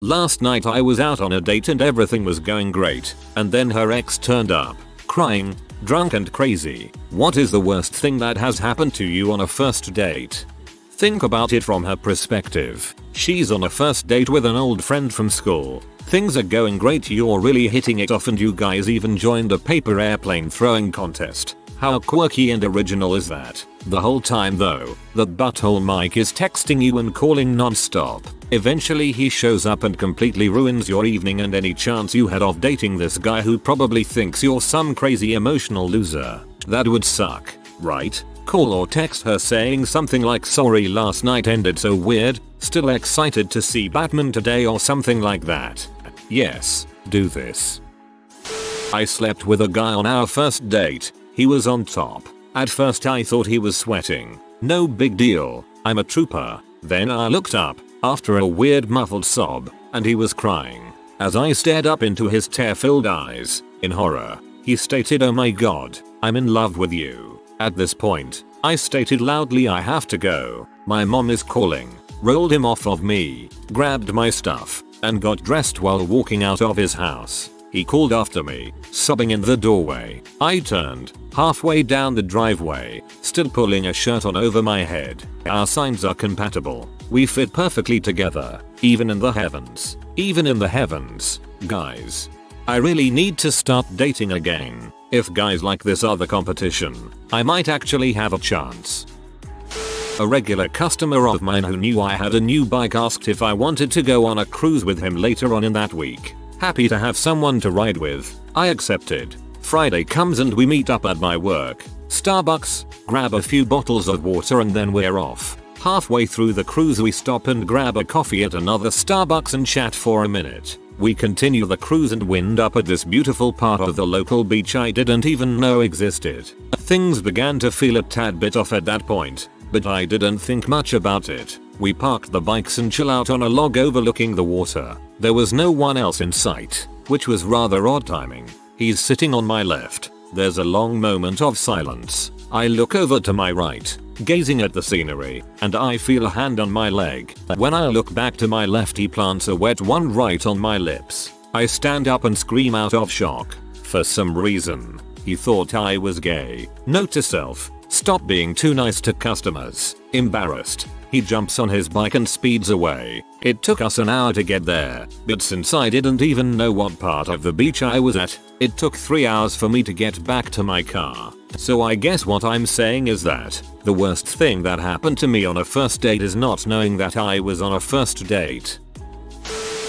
Last night I was out on a date and everything was going great, and then her ex turned up, crying, drunk and crazy. What is the worst thing that has happened to you on a first date? Think about it from her perspective. She's on a first date with an old friend from school. Things are going great, you're really hitting it off, and you guys even joined a paper airplane throwing contest. How quirky and original is that? The whole time though, that butthole Mike is texting you and calling non-stop. Eventually he shows up and completely ruins your evening and any chance you had of dating this guy who probably thinks you're some crazy emotional loser. That would suck, right? Call or text her saying something like, sorry last night ended so weird, still excited to see Batman today, or something like that. Yes, do this. I slept with a guy on our first date. He was on top. At first I thought he was sweating. No big deal, I'm a trooper. Then I looked up, after a weird muffled sob, and he was crying. As I stared up into his tear-filled eyes, in horror, he stated, oh my god, I'm in love with you. At this point, I stated loudly, I have to go. My mom is calling. Rolled him off of me, grabbed my stuff, and got dressed while walking out of his house. He called after me, sobbing in the doorway. I turned, halfway down the driveway, still pulling a shirt on over my head. Our signs are compatible. We fit perfectly together, even in the heavens. Even in the heavens, guys. I really need to start dating again. If guys like this are the competition, I might actually have a chance. A regular customer of mine who knew I had a new bike asked if I wanted to go on a cruise with him later on in that week. Happy to have someone to ride with, I accepted. Friday comes and we meet up at my work. Starbucks, grab a few bottles of water and then we're off. Halfway through the cruise we stop and grab a coffee at another Starbucks and chat for a minute. We continue the cruise and wind up at this beautiful part of the local beach I didn't even know existed. Things began to feel a tad bit off at that point, but I didn't think much about it. We parked the bikes and chill out on a log overlooking the water. There was no one else in sight, which was rather odd timing. He's sitting on my left. There's a long moment of silence. I look over to my right, gazing at the scenery, and I feel a hand on my leg. When I look back to my left, he plants a wet one right on my lips. I stand up and scream out of shock. For some reason, he thought I was gay. Note to self, stop being too nice to customers. Embarrassed, he jumps on his bike and speeds away. It took us an hour to get there, but since I didn't even know what part of the beach I was at, it took 3 hours for me to get back to my car. So I guess what I'm saying is that the worst thing that happened to me on a first date is not knowing that I was on a first date.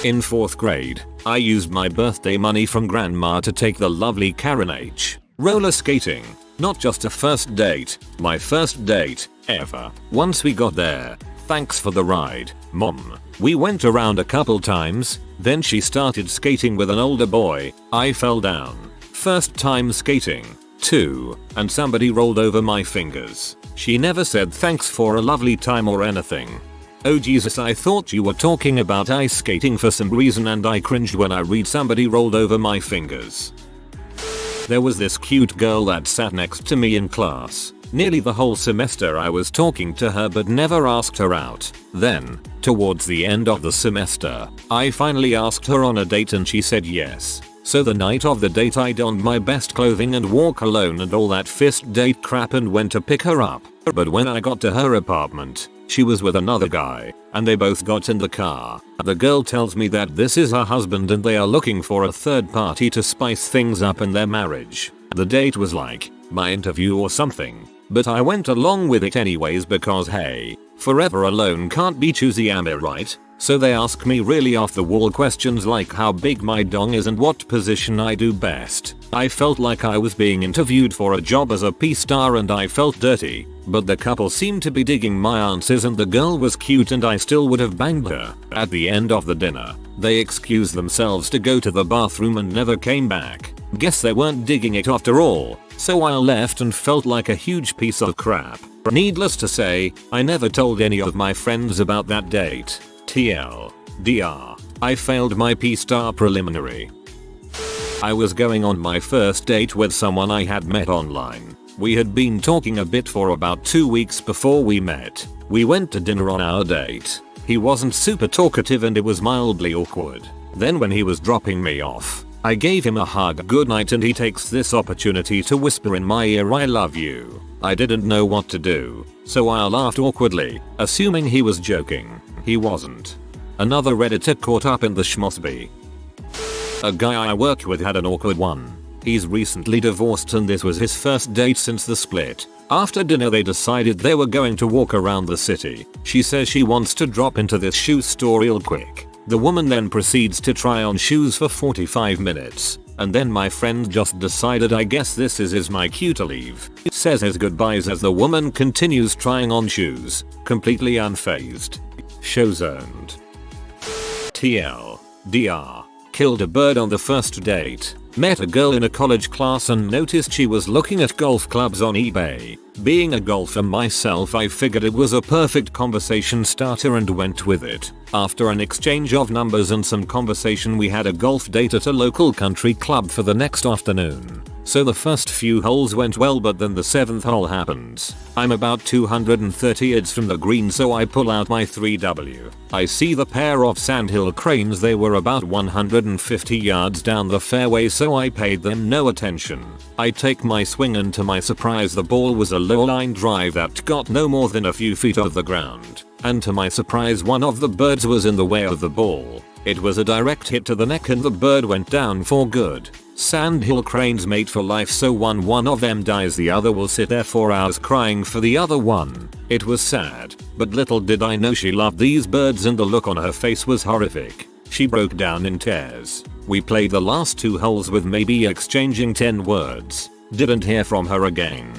In 4th grade, I used my birthday money from grandma to take the lovely Karen H. roller skating. Not just a first date, my first date ever. Once we got there, thanks for the ride, Mom. We went around a couple times, then she started skating with an older boy. I fell down. First time skating, too, and somebody rolled over my fingers. She never said thanks for a lovely time or anything. Oh Jesus, I thought you were talking about ice skating for some reason and I cringed when I read somebody rolled over my fingers. There was this cute girl that sat next to me in class. Nearly the whole semester I was talking to her but never asked her out. Then, towards the end of the semester, I finally asked her on a date and she said yes. So the night of the date I donned my best clothing and wore cologne and all that first date crap and went to pick her up. But when I got to her apartment, she was with another guy, and they both got in the car. The girl tells me that this is her husband and they are looking for a third party to spice things up in their marriage. The date was like my interview or something, but I went along with it anyways because hey, forever alone can't be choosy, am I right? So they ask me really off the wall questions like how big my dong is and what position I do best. I felt like I was being interviewed for a job as a P-star and I felt dirty, but the couple seemed to be digging my answers and the girl was cute and I still would have banged her. At the end of the dinner, they excused themselves to go to the bathroom and never came back. Guess they weren't digging it after all, so I left and felt like a huge piece of crap. Needless to say, I never told any of my friends about that date. TLDR, I failed my P-star preliminary. I was going on my first date with someone I had met online. We had been talking a bit for about 2 weeks before we met. We went to dinner on our date. He wasn't super talkative and it was mildly awkward. Then when he was dropping me off, I gave him a hug goodnight and he takes this opportunity to whisper in my ear I love you. I didn't know what to do, so I laughed awkwardly, assuming he was joking. He wasn't. Another redditor caught up in the schmossby. A guy I work with had an awkward one. He's recently divorced and this was his first date since the split. After dinner they decided they were going to walk around the city. She says she wants to drop into this shoe store real quick. The woman then proceeds to try on shoes for 45 minutes. And then my friend just decided I guess this is my cue to leave. Says his goodbyes as the woman continues trying on shoes, completely unfazed. Show zoned. TLDR. Killed a bird on the first date. Met a girl in a college class and noticed she was looking at golf clubs on eBay. Being a golfer myself, I figured it was a perfect conversation starter and went with it. After an exchange of numbers and some conversation, we had a golf date at a local country club for the next afternoon. So the first few holes went well, but then the 7th hole happens. I'm about 230 yards from the green, so I pull out my 3W. I see the pair of sandhill cranes. They were about 150 yards down the fairway, so I paid them no attention. I take my swing and to my surprise the ball was a low line drive that got no more than a few feet off the ground. And to my surprise one of the birds was in the way of the ball. It was a direct hit to the neck and the bird went down for good. Sandhill cranes mate for life, so one of them dies, the other will sit there for hours crying for the other one. It was sad, but little did I know she loved these birds and the look on her face was horrific. She broke down in tears. We played the last 2 holes with maybe exchanging 10 words. Didn't hear from her again.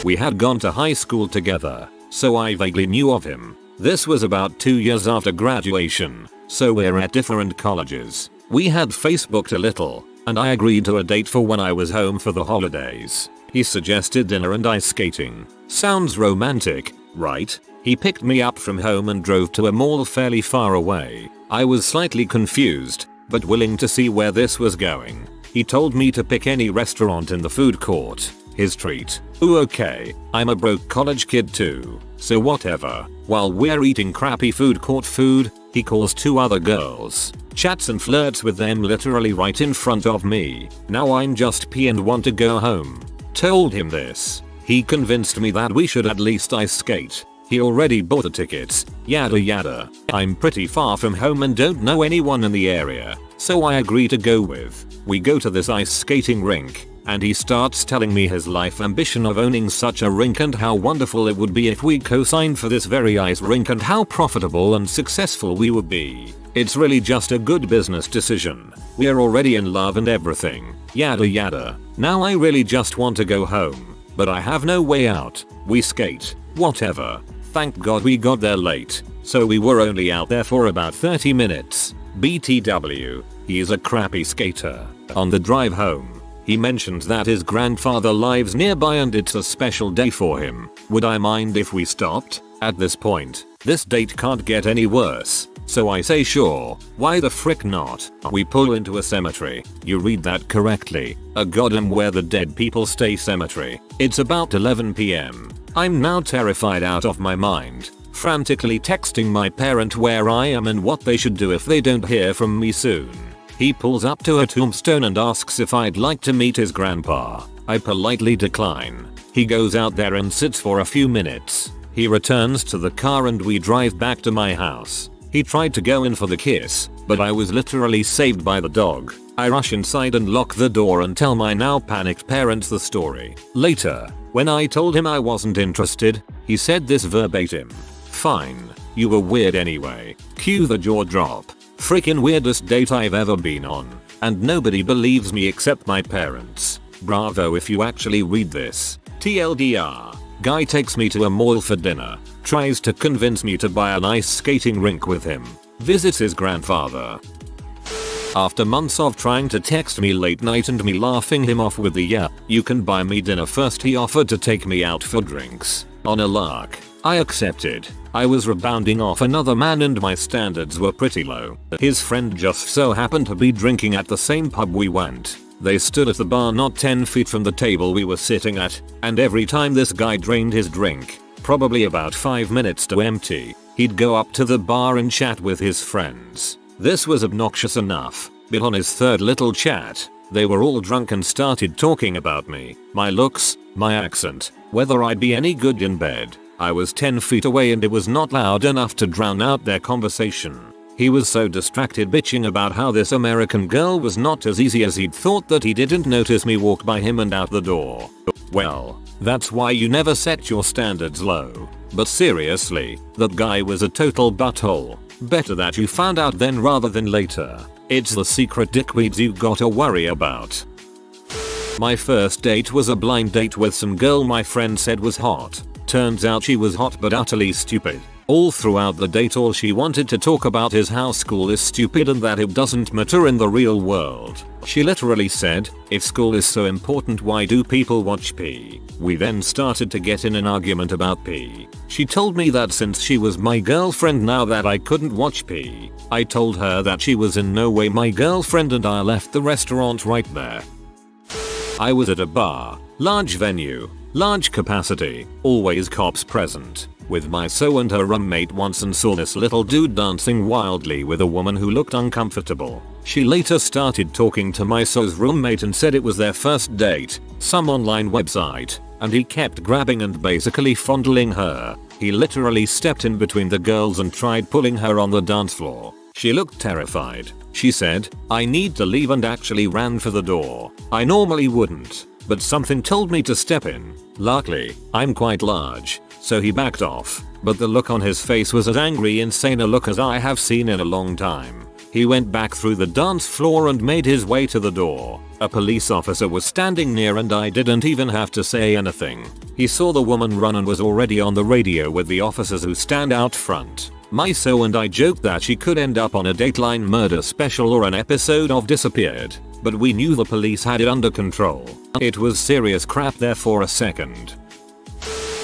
We had gone to high school together, so I vaguely knew of him. This was about 2 years after graduation, so we're at different colleges. We had Facebooked a little, and I agreed to a date for when I was home for the holidays. He suggested dinner and ice skating. Sounds romantic, right? He picked me up from home and drove to a mall fairly far away. I was slightly confused, but willing to see where this was going. He told me to pick any restaurant in the food court. His treat. Ooh, okay, I'm a broke college kid too, so whatever. While we're eating crappy food court food, he calls 2 other girls, chats and flirts with them literally right in front of me. Now I'm just pee and want to go home. Told him this. He convinced me that we should at least ice skate. He already bought the tickets, yada yada. I'm pretty far from home and don't know anyone in the area, so I agree to go with. We go to this ice skating rink, and he starts telling me his life ambition of owning such a rink and how wonderful it would be if we co-signed for this very ice rink and how profitable and successful we would be. It's really just a good business decision. We're already in love and everything, yada yada. Now I really just want to go home, but I have no way out. We skate, whatever. Thank God we got there late, so we were only out there for about 30 minutes. BTW, he's a crappy skater. On the drive home, he mentioned that his grandfather lives nearby and it's a special day for him. Would I mind if we stopped? At this point, this date can't get any worse, so I say sure, why the frick not? We pull into a cemetery. You read that correctly, a goddamn where the dead people stay cemetery. It's about 11 PM. I'm now terrified out of my mind, frantically texting my parent where I am and what they should do if they don't hear from me soon. He pulls up to a tombstone and asks if I'd like to meet his grandpa. I politely decline. He goes out there and sits for a few minutes. He returns to the car and we drive back to my house. He tried to go in for the kiss, but I was literally saved by the dog. I rush inside and lock the door and tell my now panicked parents the story. Later, when I told him I wasn't interested, he said this verbatim. Fine, you were weird anyway. Cue the jaw drop. Freaking weirdest date I've ever been on. And nobody believes me except my parents. Bravo if you actually read this. TLDR. Guy takes me to a mall for dinner. Tries to convince me to buy an ice skating rink with him. Visits his grandfather. After months of trying to text me late night and me laughing him off with the "yeah, you can buy me dinner first," he offered to take me out for drinks. On a lark. I accepted. I was rebounding off another man and my standards were pretty low. His friend just so happened to be drinking at the same pub we went. They stood at the bar not 10 feet from the table we were sitting at, and every time this guy drained his drink, probably about 5 minutes to empty, he'd go up to the bar and chat with his friends. This was obnoxious enough, but on his third little chat, they were all drunk and started talking about me, my looks, my accent, whether I'd be any good in bed. I was 10 feet away and it was not loud enough to drown out their conversation. He was so distracted bitching about how this American girl was not as easy as he'd thought that he didn't notice me walk by him and out the door. Well, that's why you never set your standards low. But seriously, that guy was a total butthole. Better that you found out then rather than later. It's the secret dickweeds you gotta worry about. My first date was a blind date with some girl my friend said was hot. Turns out she was hot but utterly stupid. All throughout the date all she wanted to talk about is how school is stupid and that it doesn't matter in the real world. She literally said, if school is so important why do people watch P? We then started to get in an argument about P. She told me that since she was my girlfriend now that I couldn't watch P. I told her that she was in no way my girlfriend and I left the restaurant right there. I was at a bar, large venue, large capacity, always cops present, with my so and her roommate once and saw this little dude dancing wildly with a woman who looked uncomfortable. She later started talking to my so's roommate and said it was their first date, some online website, and he kept grabbing and basically fondling her. He literally stepped in between the girls and tried pulling her on the dance floor. She looked terrified. She said, I need to leave and actually ran for the door. I normally wouldn't, but something told me to step in. Luckily, I'm quite large, so he backed off, but the look on his face was as angry insane a look as I have seen in a long time. He went back through the dance floor and made his way to the door. A police officer was standing near and I didn't even have to say anything. He saw the woman run and was already on the radio with the officers who stand out front. My so and I joked that she could end up on a Dateline murder special or an episode of Disappeared, but we knew the police had it under control. It was serious crap there for a second.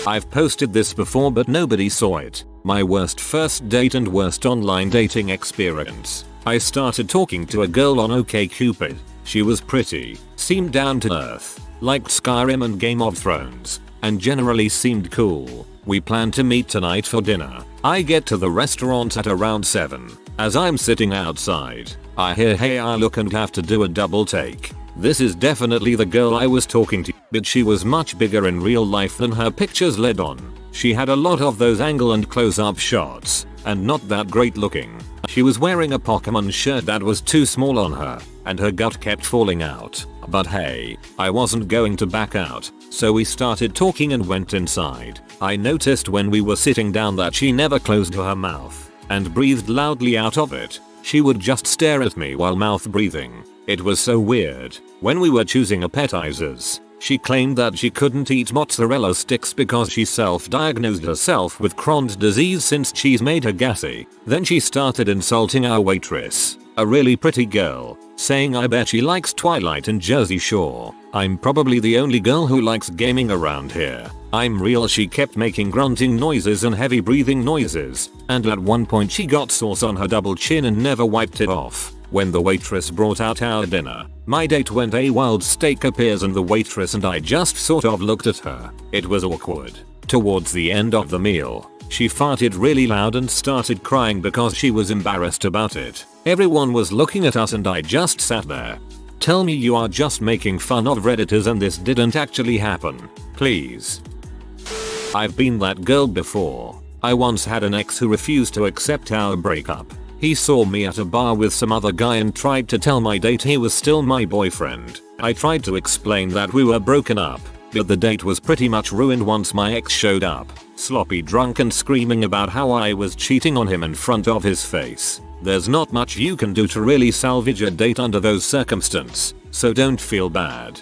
I've posted this before but nobody saw it. My worst first date and worst online dating experience. I started talking to a girl on OkCupid. She was pretty, seemed down to earth, liked Skyrim and Game of Thrones, and generally seemed cool. We planned to meet tonight for dinner. I get to the restaurant at around 7. As I'm sitting outside, I hear hey I look and have to do a double take. This is definitely the girl I was talking to, but she was much bigger in real life than her pictures led on. She had a lot of those angle and close-up shots, and not that great looking. She was wearing a Pokemon shirt that was too small on her, and her gut kept falling out. But hey, I wasn't going to back out, so we started talking and went inside. I noticed when we were sitting down that she never closed her mouth, and breathed loudly out of it. She would just stare at me while mouth breathing. It was so weird. When we were choosing appetizers, she claimed that she couldn't eat mozzarella sticks because she self-diagnosed herself with Crohn's disease since cheese made her gassy. Then she started insulting our waitress, a really pretty girl, saying I bet she likes Twilight and Jersey Shore. I'm probably the only girl who likes gaming around here. I'm real. She kept making grunting noises and heavy breathing noises, and at one point she got sauce on her double chin and never wiped it off. When the waitress brought out our dinner, my date went a wild steak appears and the waitress and I just sort of looked at her. It was awkward. Towards the end of the meal, she farted really loud and started crying because she was embarrassed about it. Everyone was looking at us and I just sat there. Tell me you are just making fun of Redditors and this didn't actually happen, please. I've been that girl before. I once had an ex who refused to accept our breakup. He saw me at a bar with some other guy and tried to tell my date he was still my boyfriend. I tried to explain that we were broken up, but the date was pretty much ruined once my ex showed up, sloppy drunk and screaming about how I was cheating on him in front of his face. There's not much you can do to really salvage a date under those circumstances, so don't feel bad.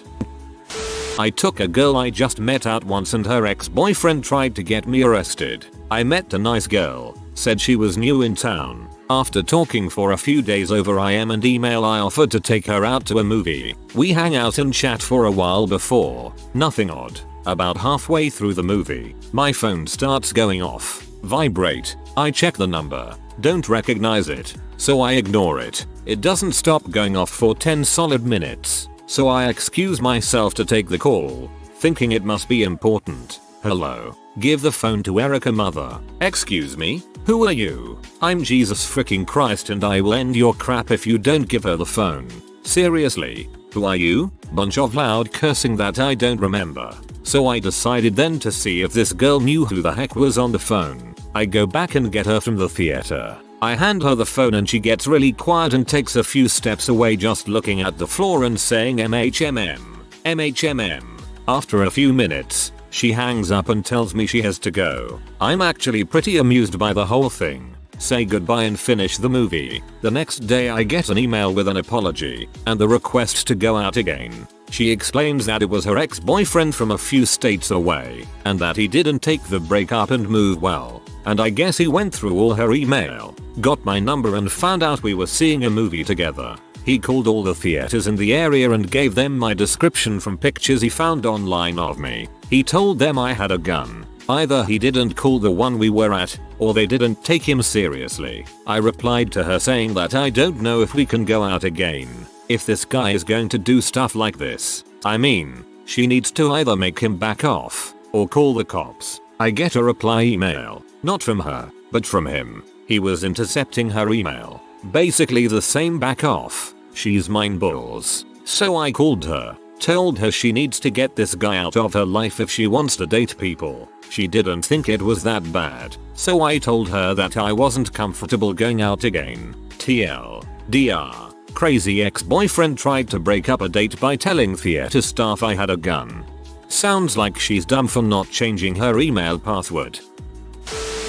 I took a girl I just met out once and her ex-boyfriend tried to get me arrested. I met a nice girl, said she was new in town. After talking for a few days over IM and email I offered to take her out to a movie. We hang out and chat for a while before. Nothing odd. About halfway through the movie, my phone starts going off. Vibrate. I check the number. Don't recognize it. So I ignore it. It doesn't stop going off for 10 solid minutes. So I excuse myself to take the call, thinking it must be important. Hello. Give the phone to Erica mother. Excuse me? Who are you? I'm Jesus freaking Christ and I will end your crap if you don't give her the phone. Seriously? Who are you? Bunch of loud cursing that I don't remember. So I decided then to see if this girl knew who the heck was on the phone. I go back and get her from the theater. I hand her the phone and she gets really quiet and takes a few steps away just looking at the floor and saying MHMM. MHMM. After a few minutes, she hangs up and tells me she has to go. I'm actually pretty amused by the whole thing. Say goodbye and finish the movie. The next day I get an email with an apology and the request to go out again. She explains that it was her ex-boyfriend from a few states away and that he didn't take the breakup and move well. And I guess he went through all her email, got my number and found out we were seeing a movie together. He called all the theaters in the area and gave them my description from pictures he found online of me. He told them I had a gun. Either he didn't call the one we were at, or they didn't take him seriously. I replied to her saying that I don't know if we can go out again. If this guy is going to do stuff like this, I mean, she needs to either make him back off, or call the cops. I get a reply email, not from her, but from him. He was intercepting her email. Basically the same back off. She's mine balls. So I called her, told her she needs to get this guy out of her life if she wants to date people. She didn't think it was that bad. So I told her that I wasn't comfortable going out again. TLDR. Crazy ex-boyfriend tried to break up a date by telling theater staff I had a gun. Sounds like she's dumb for not changing her email password.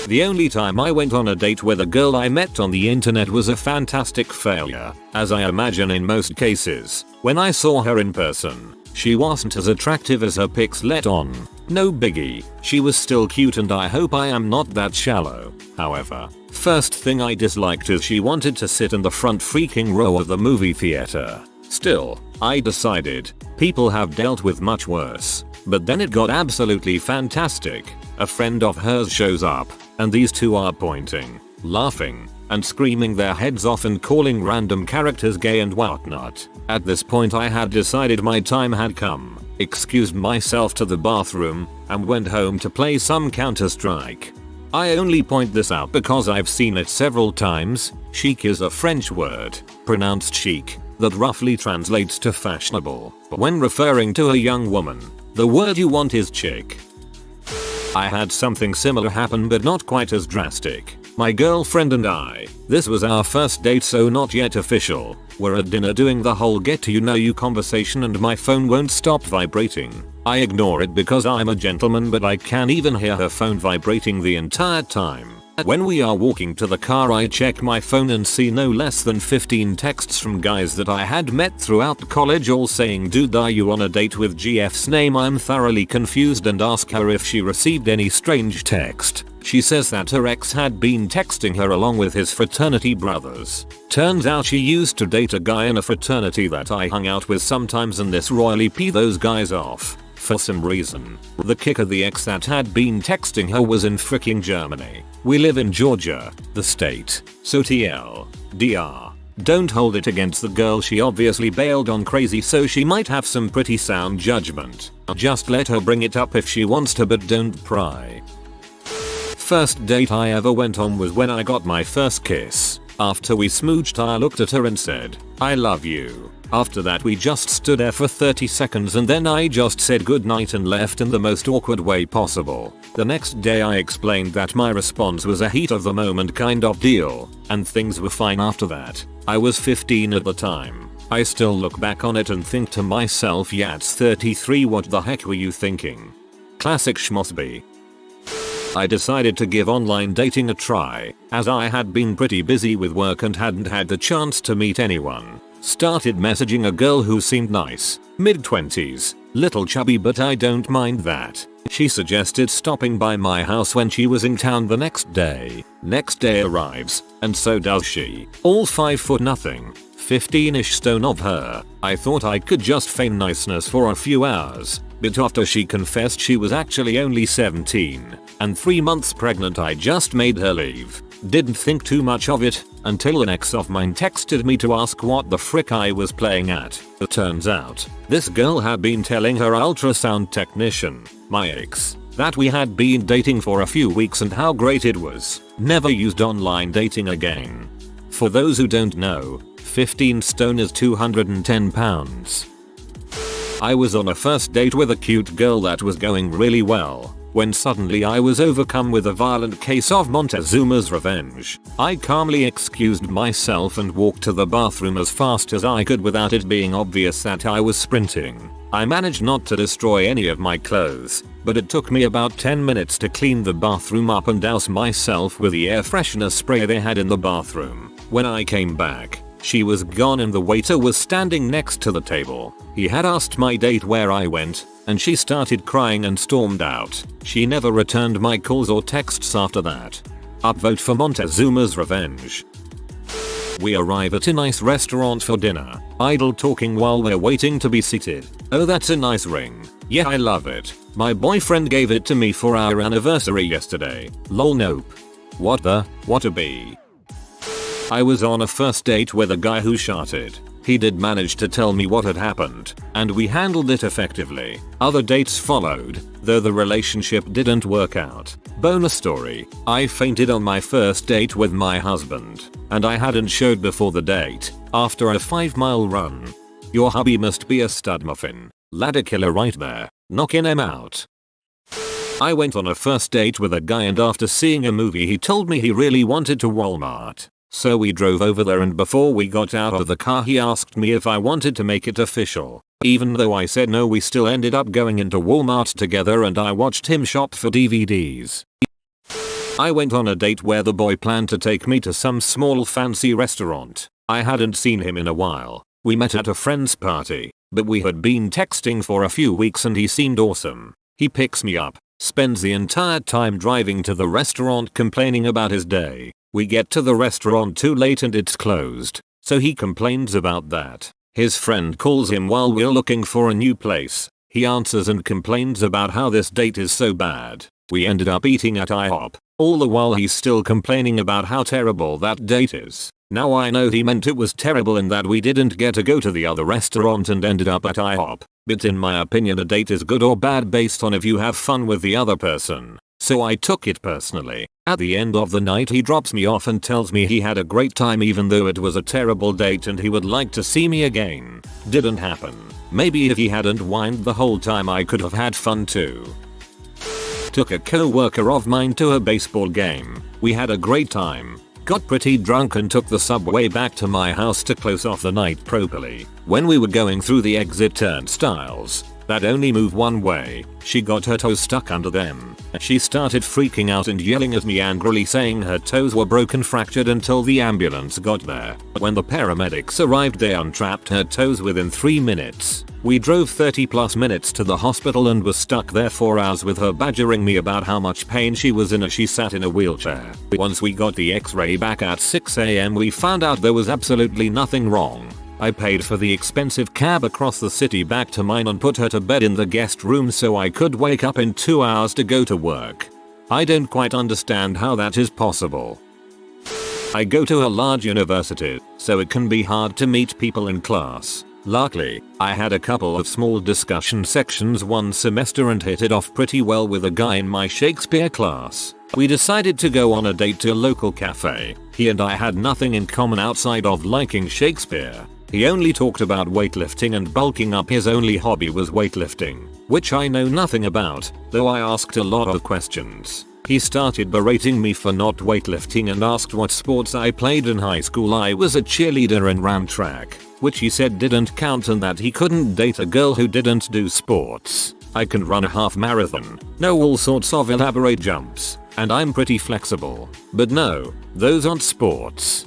The only time I went on a date with a girl I met on the internet was a fantastic failure, as I imagine in most cases. When I saw her in person, she wasn't as attractive as her pics let on. No biggie, she was still cute and I hope I am not that shallow. However, first thing I disliked is she wanted to sit in the front freaking row of the movie theater. Still, I decided, people have dealt with much worse. But then it got absolutely fantastic. A friend of hers shows up, and these two are pointing, laughing, and screaming their heads off and calling random characters gay and whatnot. At this point I had decided my time had come, excused myself to the bathroom, and went home to play some Counter-Strike. I only point this out because I've seen it several times. Chic is a French word, pronounced chic, that roughly translates to fashionable. But when referring to a young woman, the word you want is chick. I had something similar happen but not quite as drastic. My girlfriend and I, this was our first date so not yet official, were at dinner doing the whole get to know you conversation and my phone won't stop vibrating. I ignore it because I'm a gentleman but I can even hear her phone vibrating the entire time. When we are walking to the car I check my phone and see no less than 15 texts from guys that I had met throughout college all saying dude are you on a date with GF's name. I'm thoroughly confused and ask her if she received any strange text. She says that her ex had been texting her along with his fraternity brothers. Turns out she used to date a guy in a fraternity that I hung out with sometimes and this royally peed those guys off. For some reason. The kicker, the ex that had been texting her was in fricking Germany. We live in Georgia, the state. So TLDR. Don't hold it against the girl, she obviously bailed on crazy so she might have some pretty sound judgment. Just let her bring it up if she wants to but don't pry. First date I ever went on was when I got my first kiss. After we smooched I looked at her and said, I love you. After that we just stood there for 30 seconds and then I just said goodnight and left in the most awkward way possible. The next day I explained that my response was a heat of the moment kind of deal, and things were fine after that. I was 15 at the time. I still look back on it and think to myself yats 33 what the heck were you thinking? Classic schmossby. I decided to give online dating a try, as I had been pretty busy with work and hadn't had the chance to meet anyone. Started messaging a girl who seemed nice, mid-20s, little chubby but I don't mind that. She suggested stopping by my house when she was in town the next day. Next day arrives, and so does she. All 5 foot nothing, 15ish stone of her. I thought I could just feign niceness for a few hours, but after she confessed she was actually only 17 and 3 months pregnant I just made her leave. Didn't think too much of it until an ex of mine texted me to ask what the frick I was playing at. It turns out, this girl had been telling her ultrasound technician, my ex, that we had been dating for a few weeks and how great it was. Never used online dating again. For those who don't know, 15 stone is 210 pounds. I was on a first date with a cute girl that was going really well, when suddenly I was overcome with a violent case of Montezuma's revenge. I calmly excused myself and walked to the bathroom as fast as I could without it being obvious that I was sprinting. I managed not to destroy any of my clothes, but it took me about 10 minutes to clean the bathroom up and douse myself with the air freshener spray they had in the bathroom. When I came back, she was gone and the waiter was standing next to the table. He had asked my date where I went, and she started crying and stormed out. She never returned my calls or texts after that. Upvote for Montezuma's revenge. We arrive at a nice restaurant for dinner, idle talking while we're waiting to be seated. Oh, that's a nice ring. Yeah, I love it. My boyfriend gave it to me for our anniversary yesterday. Lol, nope. What a bee. I was on a first date with a guy who sharted. He did manage to tell me what had happened, and we handled it effectively. Other dates followed, though the relationship didn't work out. Bonus story, I fainted on my first date with my husband, and I hadn't showed before the date, after a 5-mile run. Your hubby must be a stud muffin. Ladder killer right there, knocking him out. I went on a first date with a guy and after seeing a movie he told me he really wanted to Walmart. So we drove over there and before we got out of the car he asked me if I wanted to make it official. Even though I said no, we still ended up going into Walmart together and I watched him shop for DVDs. I went on a date where the boy planned to take me to some small fancy restaurant. I hadn't seen him in a while. We met at a friend's party, but we had been texting for a few weeks and he seemed awesome. He picks me up, spends the entire time driving to the restaurant complaining about his day. We get to the restaurant too late and it's closed, so he complains about that. His friend calls him while we're looking for a new place. He answers and complains about how this date is so bad. We ended up eating at IHOP, all the while he's still complaining about how terrible that date is. Now I know he meant it was terrible and that we didn't get to go to the other restaurant and ended up at IHOP, but in my opinion a date is good or bad based on if you have fun with the other person. So I took it personally. At the end of the night he drops me off and tells me he had a great time even though it was a terrible date and he would like to see me again. Didn't happen. Maybe if he hadn't whined the whole time I could have had fun too. Took a co-worker of mine to a baseball game. We had a great time. Got pretty drunk and took the subway back to my house to close off the night properly. When we were going through the exit turnstiles that only move one way, she got her toes stuck under them. She started freaking out and yelling at me angrily saying her toes were broken, fractured until the ambulance got there. When the paramedics arrived they untrapped her toes within 3 minutes. We drove 30+ minutes to the hospital and were stuck there 4 hours with her badgering me about how much pain she was in as she sat in a wheelchair. Once we got the x-ray back at 6 AM we found out there was absolutely nothing wrong. I paid for the expensive cab across the city back to mine and put her to bed in the guest room so I could wake up in 2 hours to go to work. I don't quite understand how that is possible. I go to a large university, so it can be hard to meet people in class. Luckily, I had a couple of small discussion sections one semester and hit it off pretty well with a guy in my Shakespeare class. We decided to go on a date to a local cafe. He and I had nothing in common outside of liking Shakespeare. He only talked about weightlifting and bulking up. His only hobby was weightlifting, which I know nothing about, though I asked a lot of questions. He started berating me for not weightlifting and asked what sports I played in high school. I was a cheerleader and ran track, which he said didn't count and that he couldn't date a girl who didn't do sports. I can run a half marathon, know all sorts of elaborate jumps, and I'm pretty flexible. But no, those aren't sports.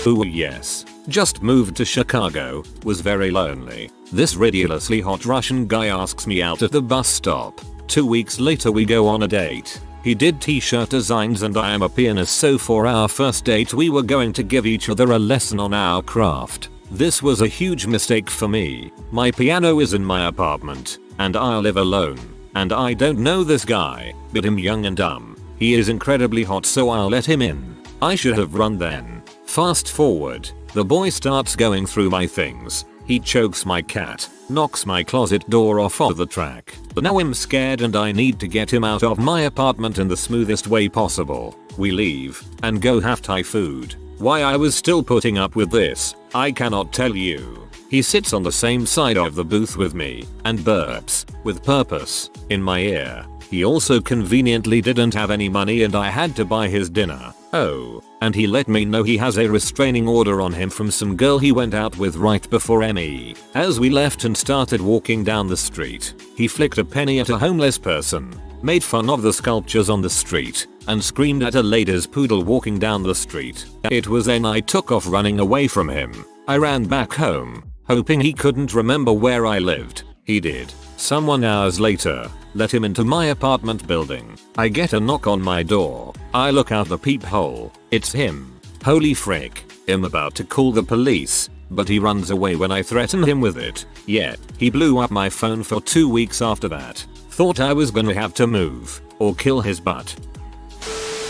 Ooh yes. Just moved to Chicago, was very lonely. This ridiculously hot Russian guy asks me out at the bus stop. 2 weeks later we go on a date. He did t-shirt designs and I am a pianist, so for our first date we were going to give each other a lesson on our craft. This was a huge mistake for me. My piano is in my apartment, and I live alone. And I don't know this guy, but I'm young and dumb. He is incredibly hot, so I'll let him in. I should have run then. Fast forward. The boy starts going through my things. He chokes my cat, knocks my closet door off of the track. Now I'm scared and I need to get him out of my apartment in the smoothest way possible. We leave and go have Thai food. Why I was still putting up with this, I cannot tell you. He sits on the same side of the booth with me and burps, with purpose, in my ear. He also conveniently didn't have any money and I had to buy his dinner. Oh, and he let me know he has a restraining order on him from some girl he went out with right before me. As we left and started walking down the street, he flicked a penny at a homeless person, made fun of the sculptures on the street, and screamed at a lady's poodle walking down the street. It was then I took off running away from him. I ran back home, hoping he couldn't remember where I lived. He did. Someone hours later, let him into my apartment building. I get a knock on my door. I look out the peephole. It's him. Holy frick. I'm about to call the police, but he runs away when I threaten him with it. Yet, he blew up my phone for 2 weeks after that. Thought I was gonna have to move, or kill his butt.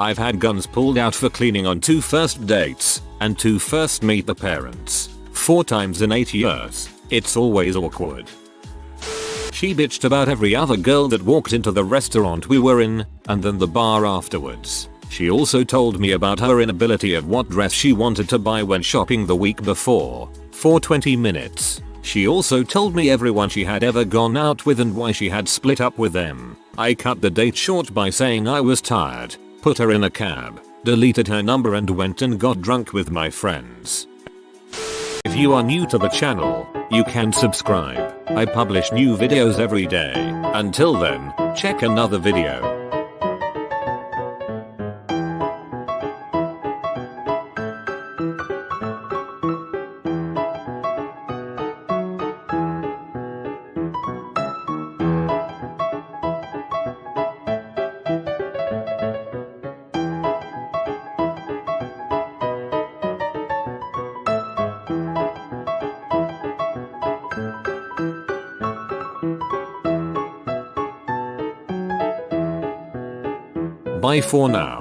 I've had guns pulled out for cleaning on 2 first dates, and 2 first meet the parents. 4 times in 8 years. It's always awkward. She bitched about every other girl that walked into the restaurant we were in, and then the bar afterwards. She also told me about her inability of what dress she wanted to buy when shopping the week before. For 20 minutes. She also told me everyone she had ever gone out with and why she had split up with them. I cut the date short by saying I was tired, put her in a cab, deleted her number and went and got drunk with my friends. If you are new to the channel, you can subscribe. I publish new videos every day. Until then, check another video. Bye for now.